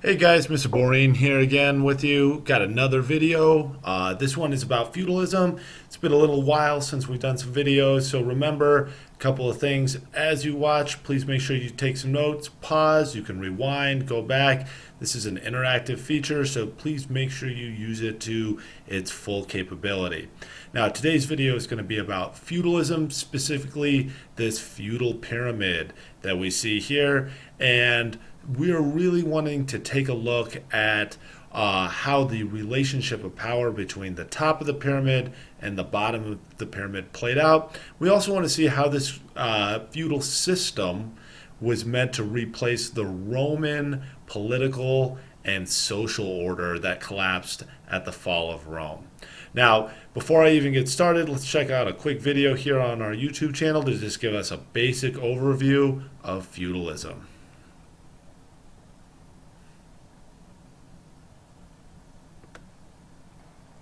Hey guys, Mr. Boring here again with you. Got another video. This one is about feudalism. It's been a little while since we've done some videos, so remember a couple of things as you watch. Please make sure you take some notes, pause, you can rewind, go back. This is an interactive feature, so please make sure you use it to its full capability. Now, today's video is going to be about feudalism, specifically this feudal pyramid that we see here, and we're really wanting to take a look at how the relationship of power between the top of the pyramid and the bottom of the pyramid played out. We also want to see how this feudal system was meant to replace the Roman political and social order that collapsed at the fall of Rome. Now, before I even get started, let's check out a quick video here on our YouTube channel to just give us a basic overview of feudalism.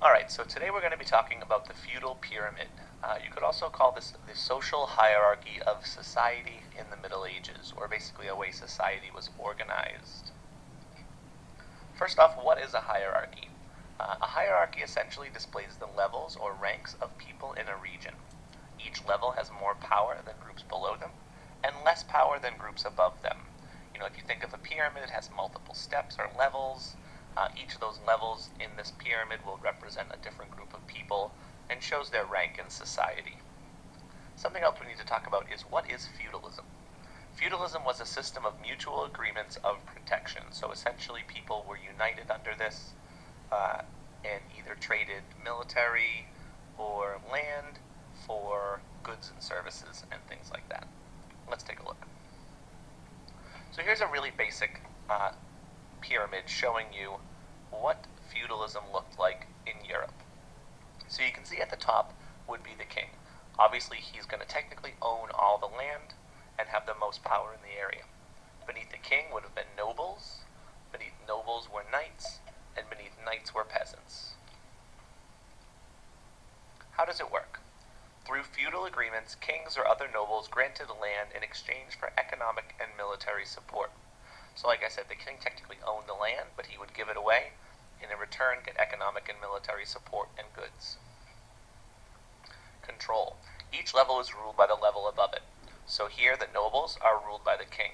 Alright, so today we're going to be talking about the feudal pyramid. You could also call this the social hierarchy of society in the Middle Ages, or basically a way society was organized. First off, what is a hierarchy? A hierarchy essentially displays the levels or ranks of people in a region. Each level has more power than groups below them, and less power than groups above them. You know, if you think of a pyramid, it has multiple steps or levels. Each of those levels in this pyramid will represent a different group of people and shows their rank in society. Something else we need to talk about is, what is feudalism? Feudalism was a system of mutual agreements of protection. So essentially people were united under this and either traded military or land for goods and services and things like that. Let's take a look. So here's a really basic pyramid showing you what feudalism looked like in Europe. So you can see at the top would be the king. Obviously he's going to technically own all the land and have the most power in the area. Beneath the king would have been nobles, beneath nobles were knights, and beneath knights were peasants. How does it work? Through feudal agreements, kings or other nobles granted land in exchange for economic and military support. So like I said, the king technically owned the land, but he would give it away, and in return get economic and military support and goods. Control. Each level is ruled by the level above it. So here the nobles are ruled by the king,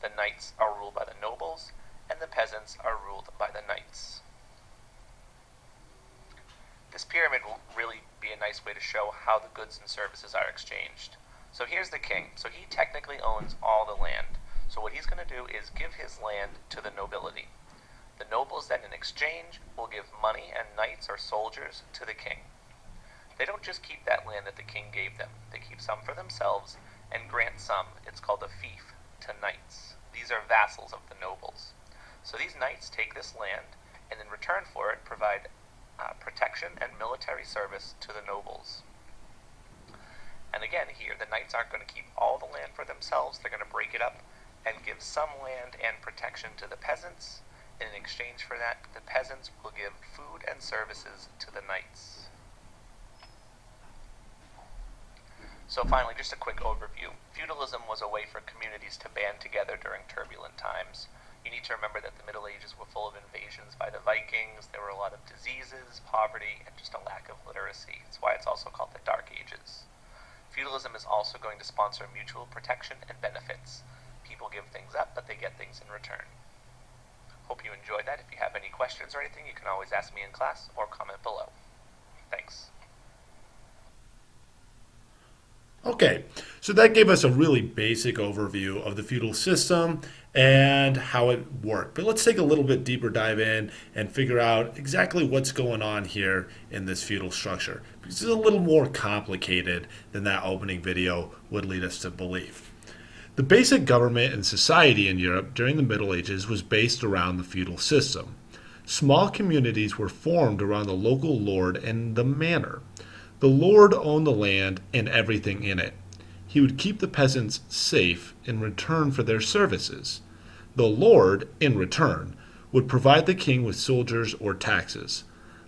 the knights are ruled by the nobles, and the peasants are ruled by the knights. This pyramid will really be a nice way to show how the goods and services are exchanged. So here's the king. So he technically owns all the land. So what he's going to do is give his land to the nobility. The nobles then in exchange will give money and knights or soldiers to the king. They don't just keep that land that the king gave them. They keep some for themselves and grant some, it's called a fief, to knights. These are vassals of the nobles. So these knights take this land and in return for it provide protection and military service to the nobles. And again here, the knights aren't going to keep all the land for themselves. They're going to break it up and give some land and protection to the peasants. In exchange for that, the peasants will give food and services to the knights. So finally, just a quick overview. Feudalism was a way for communities to band together during turbulent times. You need to remember that the Middle Ages were full of invasions by the Vikings. There were a lot of diseases, poverty, and just a lack of literacy. That's why it's also called the Dark Ages. Feudalism is also going to sponsor mutual protection and benefits. People give things up, but they get things in return. Hope you enjoyed that. If you have any questions or anything, you can always ask me in class or comment below. Thanks. Okay, so that gave us a really basic overview of the feudal system and how it worked. But let's take a little bit deeper dive in and figure out exactly what's going on here in this feudal structure. Because it's a little more complicated than that opening video would lead us to believe. The basic government and society in Europe during the Middle Ages was based around the feudal system. Small communities were formed around the local lord and the manor. The lord owned the land and everything in it. He would keep the peasants safe in return for their services. The lord, in return, would provide the king with soldiers or taxes.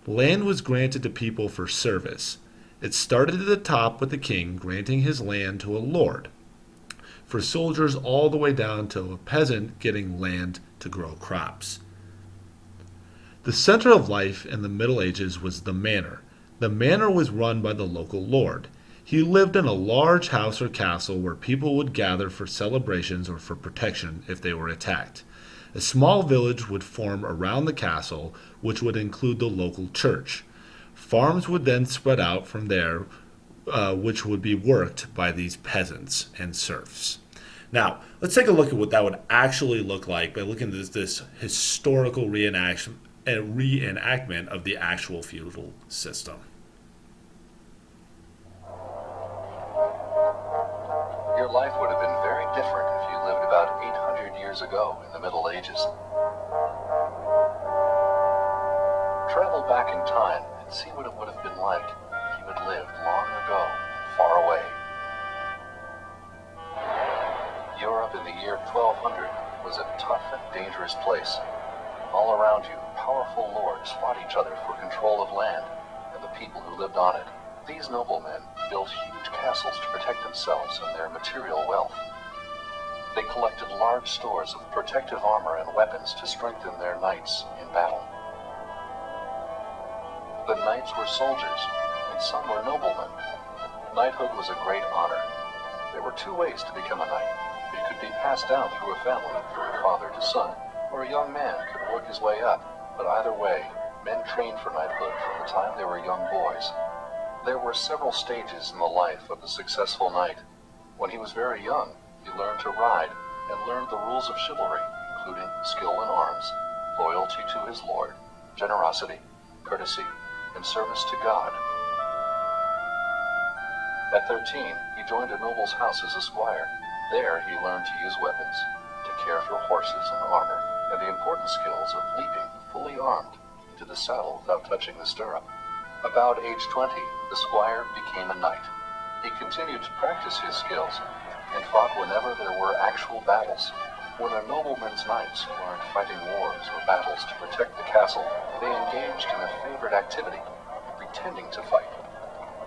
Land was granted to people for service. It started at the top with the king granting his land to a lord. for soldiers all the way down to a peasant getting land to grow crops. The center of life in the Middle Ages was the manor. The manor was run by the local lord. He lived in a large house or castle where people would gather for celebrations or for protection if they were attacked. A small village would form around the castle, which would include the local church. Farms would then spread out from there, which would be worked by these peasants and serfs. Now, let's take a look at what that would actually look like by looking at this historical reenactment of the actual feudal system. Your life would have been very different if you lived about 800 years ago in the Middle Ages. Travel back in time and see what it would have been like if you had lived long ago, far away. Europe in the year 1200 was a tough and dangerous place. All around you, powerful lords fought each other for control of land and the people who lived on it. These noblemen built huge castles to protect themselves and their material wealth. They collected large stores of protective armor and weapons to strengthen their knights in battle. The knights were soldiers, and some were noblemen. Knighthood was a great honor. There were two ways to become a knight. It could be passed down through a family, from father to son, or a young man could work his way up. But either way, men trained for knighthood from the time they were young boys. There were several stages in the life of a successful knight. When he was very young, he learned to ride and learned the rules of chivalry, including skill in arms, loyalty to his lord, generosity, courtesy, and service to God. At 13, he joined a noble's house as a squire. There, he learned to use weapons, to care for horses and armor, and the important skills of leaping, fully armed, into the saddle without touching the stirrup. About age 20, the squire became a knight. He continued to practice his skills and fought whenever there were actual battles. When a nobleman's knights weren't fighting wars or battles to protect the castle, they engaged in a favorite activity, pretending to fight.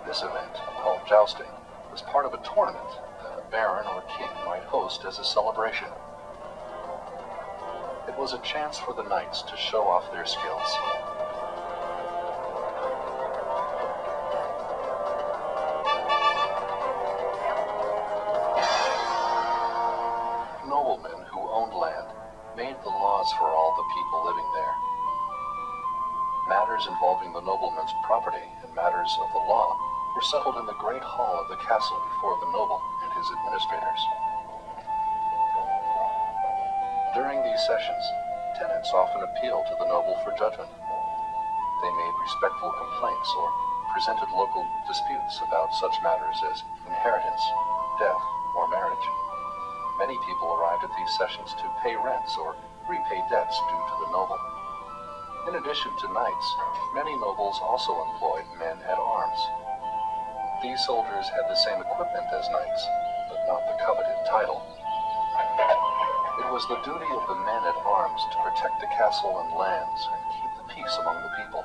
This event, called jousting, was part of a tournament that a baron or king might host as a celebration. It was a chance for the knights to show off their skills. Noblemen who owned land made the laws for all the people living there. Matters involving the nobleman's property and matters of the law were settled in the great hall of the castle before the noble and his administrators. During these sessions, tenants often appealed to the noble for judgment. They made respectful complaints or presented local disputes about such matters as inheritance, death, or marriage. Many people arrived at these sessions to pay rents or repay debts due to the noble. In addition to knights, many nobles also employed men at arms. These soldiers had the same equipment as knights, but not the coveted title. It was the duty of the men at arms to protect the castle and lands and keep the peace among the people.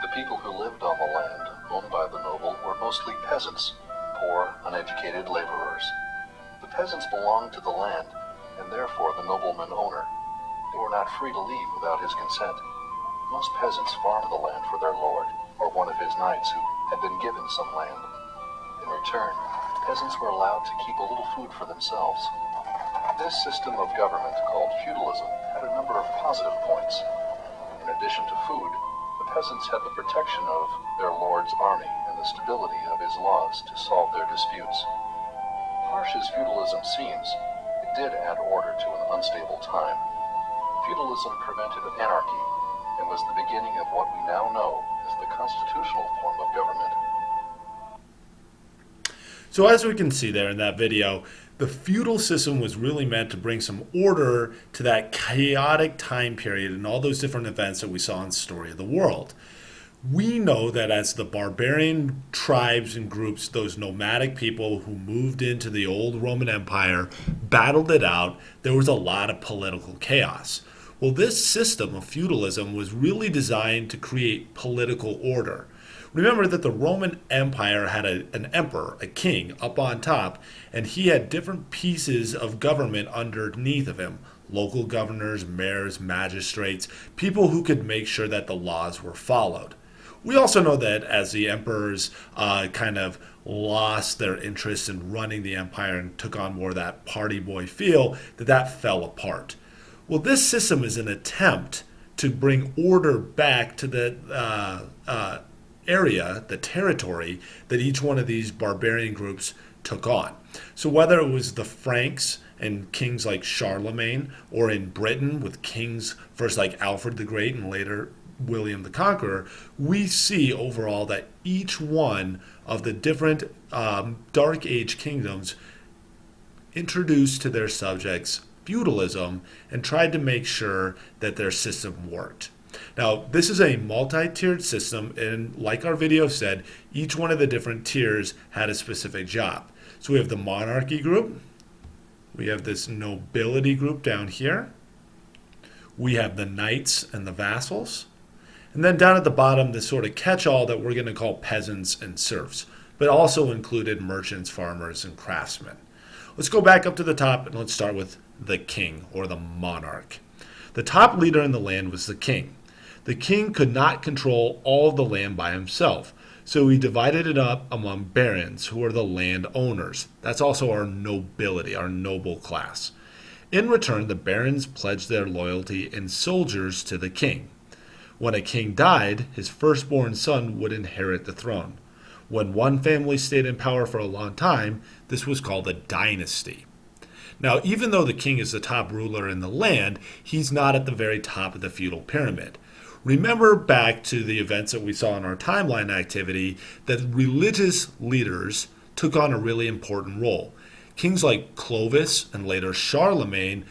The people who lived on the land owned by the noble were mostly peasants, poor, uneducated laborers. The peasants belonged to the land, and therefore the nobleman owner. They were not free to leave without his consent. Most peasants farmed the land for their lord, or one of his knights who had been given some land. In return, peasants were allowed to keep a little food for themselves. This system of government, called feudalism, had a number of positive points. In addition to food, the peasants had the protection of their lord's army and the stability of his laws to solve their disputes. Harsh as feudalism seems, it did add order to an unstable time. Feudalism prevented anarchy and was the beginning of what we now know as the constitutional form of government. So as we can see there in that video, the feudal system was really meant to bring some order to that chaotic time period and all those different events that we saw in the story of the world. We know that as the barbarian tribes and groups, those nomadic people who moved into the old Roman Empire, battled it out, there was a lot of political chaos. Well, this system of feudalism was really designed to create political order. Remember that the Roman Empire had an emperor, a king, up on top, and he had different pieces of government underneath of him. local governors, mayors, magistrates, people who could make sure that the laws were followed. We also know that as the emperors kind of lost their interest in running the empire and took on more of that party boy feel, that fell apart. Well, this system is an attempt to bring order back to the area, the territory that each one of these barbarian groups took on. So whether it was the Franks and kings like Charlemagne, or in Britain with kings first like Alfred the Great and later William the Conqueror, we see overall that each one of the different Dark Age kingdoms introduced to their subjects feudalism and tried to make sure that their system worked. Now, this is a multi-tiered system, and like our video said, each one of the different tiers had a specific job. So we have the monarchy group, we have this nobility group down here, we have the knights and the vassals, and then down at the bottom, this sort of catch-all that we're going to call peasants and serfs, but also included merchants, farmers, and craftsmen. Let's go back up to the top and let's start with the king or the monarch. The top leader in the land was the king. The king could not control all of the land by himself, so he divided it up among barons, who are the land owners. That's also our nobility, our noble class. In return, the barons pledged their loyalty in soldiers to the king. When a king died, his firstborn son would inherit the throne. When one family stayed in power for a long time, this was called a dynasty. Now, even though the king is the top ruler in the land, he's not at the very top of the feudal pyramid. Remember back to the events that we saw in our timeline activity that religious leaders took on a really important role. Kings like Clovis and later Charlemagne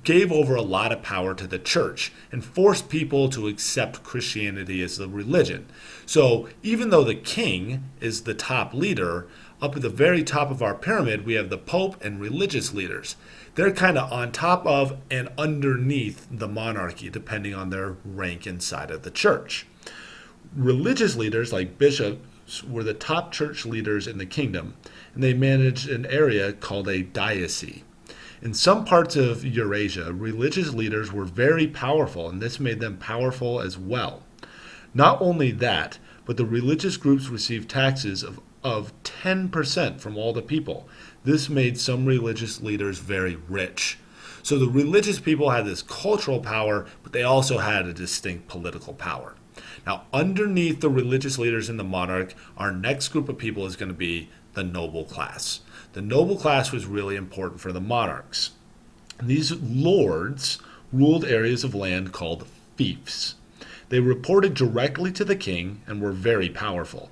gave over a lot of power to the church and forced people to accept Christianity as the religion. So even though the king is the top leader, up at the very top of our pyramid, we have the Pope and religious leaders. They're kind of on top of and underneath the monarchy, depending on their rank inside of the church. Religious leaders, like bishops, were the top church leaders in the kingdom, and they managed an area called a diocese. In some parts of Eurasia, religious leaders were very powerful, and this made them powerful as well. Not only that, but the religious groups received taxes of 10% from all the people. This made some religious leaders very rich. So the religious people had this cultural power, but they also had a distinct political power. Now, underneath the religious leaders and the monarch, our next group of people is going to be the noble class. The noble class was really important for the monarchs. These lords ruled areas of land called fiefs. They reported directly to the king and were very powerful.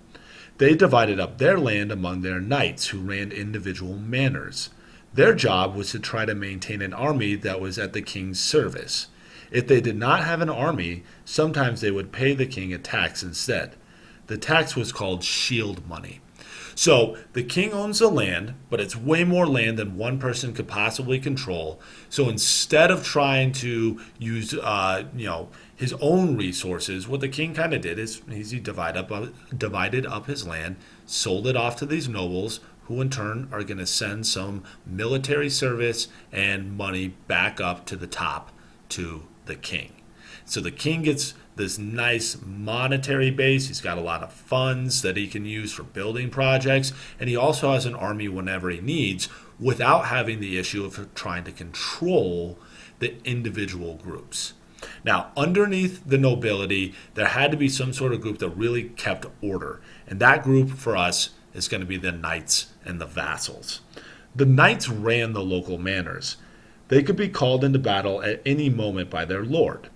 They divided up their land among their knights, who ran individual manors. Their job was to try to maintain an army that was at the king's service. If they did not have an army, sometimes they would pay the king a tax instead. The tax was called shield money. So the king owns the land, but it's way more land than one person could possibly control. So instead of trying to use, his own resources, what the king kind of did is he divided up his land, sold it off to these nobles, who in turn are going to send some military service and money back up to the top to the king. So the king gets this nice monetary base. He's got a lot of funds that he can use for building projects, and he also has an army whenever he needs without having the issue of trying to control the individual groups. Now, underneath the nobility, there had to be some sort of group that really kept order, and that group for us is going to be the knights and the vassals. The knights ran the local manors. They could be called into battle at any moment by their lord.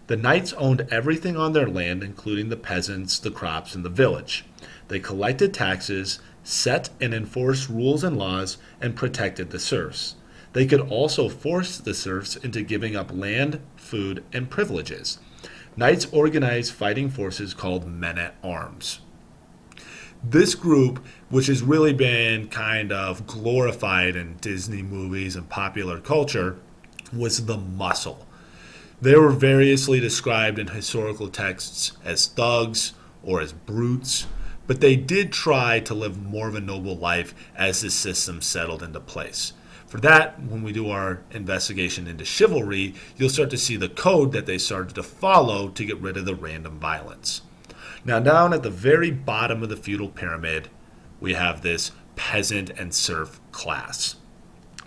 The knights owned everything on their land, including the peasants, the crops, and the village. They collected taxes, set and enforced rules and laws, and protected the serfs. They could also force the serfs into giving up land, food, and privileges. Knights organized fighting forces called men-at-arms. This group, which has really been kind of glorified in Disney movies and popular culture, was the muscle. They were variously described in historical texts as thugs or as brutes, but they did try to live more of a noble life as the system settled into place. For that, when we do our investigation into chivalry, you'll start to see the code that they started to follow to get rid of the random violence. Now, down at the very bottom of the feudal pyramid, we have this peasant and serf class.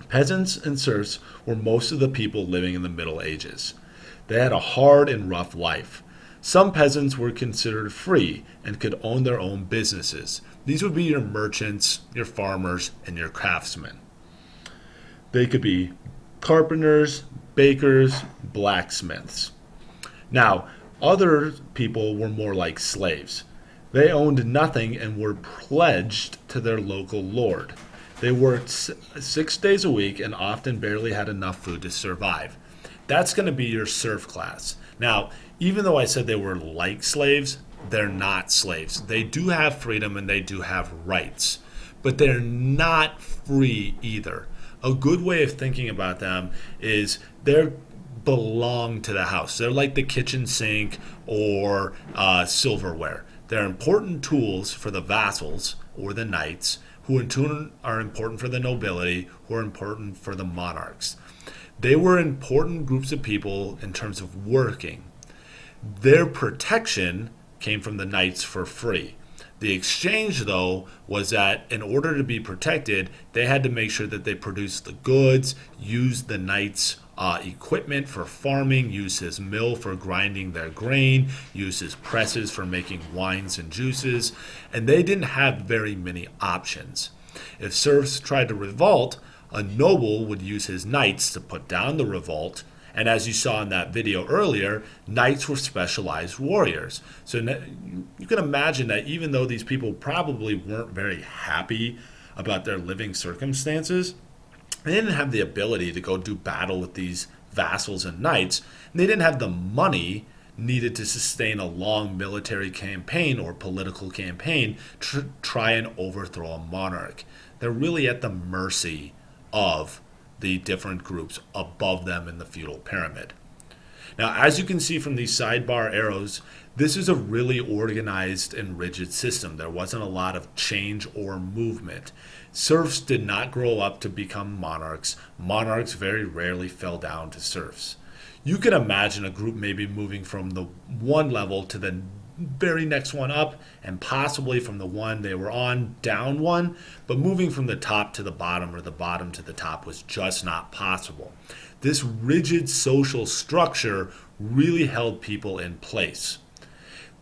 Peasants and serfs were most of the people living in the Middle Ages. They had a hard and rough life. Some peasants were considered free and could own their own businesses. These would be your merchants, your farmers, and your craftsmen. They could be carpenters, bakers, blacksmiths. Now, other people were more like slaves. They owned nothing and were pledged to their local lord. They worked 6 days a week and often barely had enough food to survive. That's going to be your serf class. Now, even though I said they were like slaves, they're not slaves. They do have freedom and they do have rights, but they're not free either. A good way of thinking about them is they belong to the house. They're like the kitchen sink or silverware. They're important tools for the vassals or the knights, who in turn are important for the nobility, who are important for the monarchs. They were important groups of people in terms of working. Their protection came from the knights for free. The exchange, though, was that in order to be protected, they had to make sure that they produced the goods, used the knight's equipment for farming, used his mill for grinding their grain, used his presses for making wines and juices, and they didn't have very many options. If serfs tried to revolt, a noble would use his knights to put down the revolt. And as you saw in that video earlier, knights were specialized warriors. So you can imagine that even though these people probably weren't very happy about their living circumstances, they didn't have the ability to go do battle with these vassals and knights, and they didn't have the money needed to sustain a long military campaign or political campaign to try and overthrow a monarch. They're really at the mercy of the different groups above them in the feudal pyramid. Now, as you can see from these sidebar arrows, this is a really organized and rigid system. There wasn't a lot of change or movement. Serfs did not grow up to become monarchs. Monarchs very rarely fell down to serfs. You can imagine a group maybe moving from the one level to the very next one up, and possibly from the one they were on down one, but moving from the top to the bottom or the bottom to the top was just not possible. This rigid social structure really held people in place.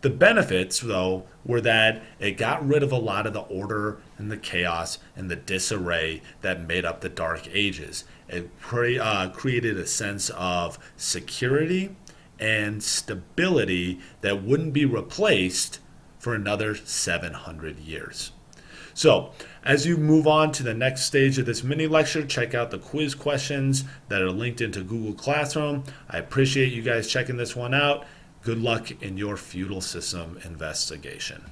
The benefits, though, were that it got rid of a lot of the order and the chaos and the disarray that made up the Dark Ages. It created a sense of security and stability that wouldn't be replaced for another 700 years. So, as you move on to the next stage of this mini lecture, check out the quiz questions that are linked into Google Classroom. I appreciate you guys checking this one out. Good luck in your feudal system investigation.